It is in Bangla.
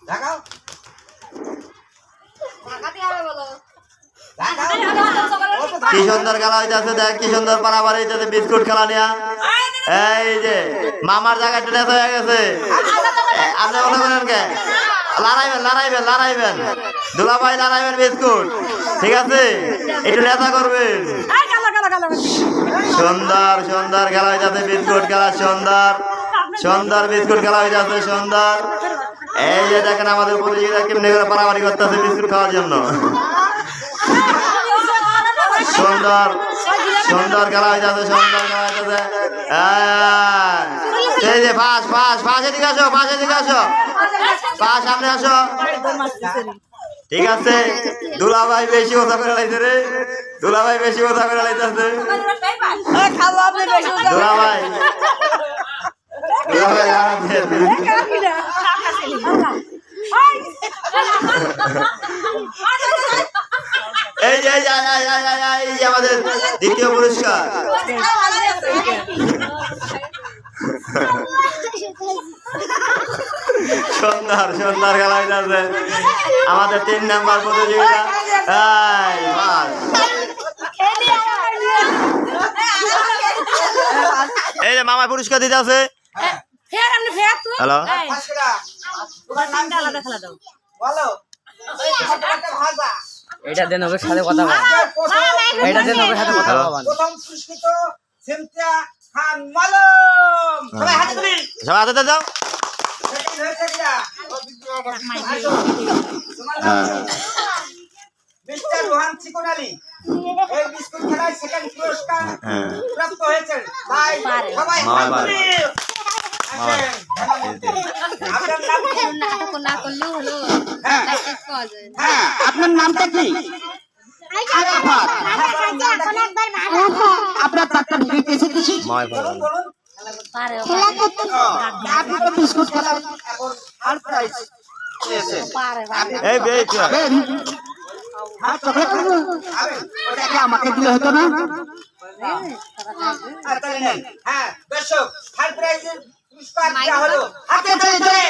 দেখাও কি সুন্দর খেলা হইতেছে, দেখ কি সুন্দর পারাপার হইতেছে, বিস্কুট খেলা নিয়া। এই যে মামার জায়গায় টেনে হয়ে গেছে, আপনি কথা বলেন কে? লড়াইবেন লড়াইবেন লড়াইবেন, দুলাভাই লড়াইবেন বিস্কুট, ঠিক আছে? একটু নেতা করবেন। সুন্দর সুন্দর খেলা হইতেছে, বিস্কুট খেলা, সুন্দর সুন্দর বিস্কুট খেলা হইতেছে, সুন্দর। এই যে দেখেন আমাদের প্রতিযোগিতা কেমনি করে পারাপারি করতেছে বিস্কুট খাওয়ার জন্য। সুন্দর সুন্দর খেলা হইতেছে, সুন্দর খেলা হইতেছে। এই যে পাশ পাশ পাশ, এদিকে আসো, পাশ এদিকে আসো, পাশ সামনে আসো। ঠিক আছে, দুলাভাই বেশি কথা করে লাইছে রে, দুলাভাই বেশি কথা করে লাইতেছে। দুলাভাই এই যে আমাদের দ্বিতীয় পুরস্কার। সুন্দর সুন্দর খেলা হইতেছে আমাদের 3 নাম্বার প্রতিযোগিতা। এই যে মামা পুরস্কার দিতে আছে। হ্যালো, এটা দেন ওর সাথে কথা বল, এটা দেন ওর সাথে কথা বল। প্রথম পুরস্কৃত সিমতিয়া খান মালম, সবাই হাতে তুলি, সবাই হাতে দাও। সেকেন্ড হয়েছে কিনা মিস্টার রোহান চিকন আলী, এই বিস্কুট খেলায় সেকেন্ড পুরস্কার প্রাপ্ত হয়েছেন। ভাই সবাই হাত তুলি। আপনার নাম কি? না করলেও হলো। হ্যাঁ, আপনার নামটা কি? আপনার তারটা বিক্রি দিছি। বলুন বলুন। আপনি তো বিস্কুট খেলার এখন আর প্রাইস পেয়েছে। এই বেচ হ্যাঁ, চকলেট খাবেন? ওটা কি আমাকে দিলে হতো না? তাহলে নেন। হ্যাঁ, দর্শক, থার্ড প্রাইজের পুরস্কার দেওয়া হলো। হাতে তালি ধরে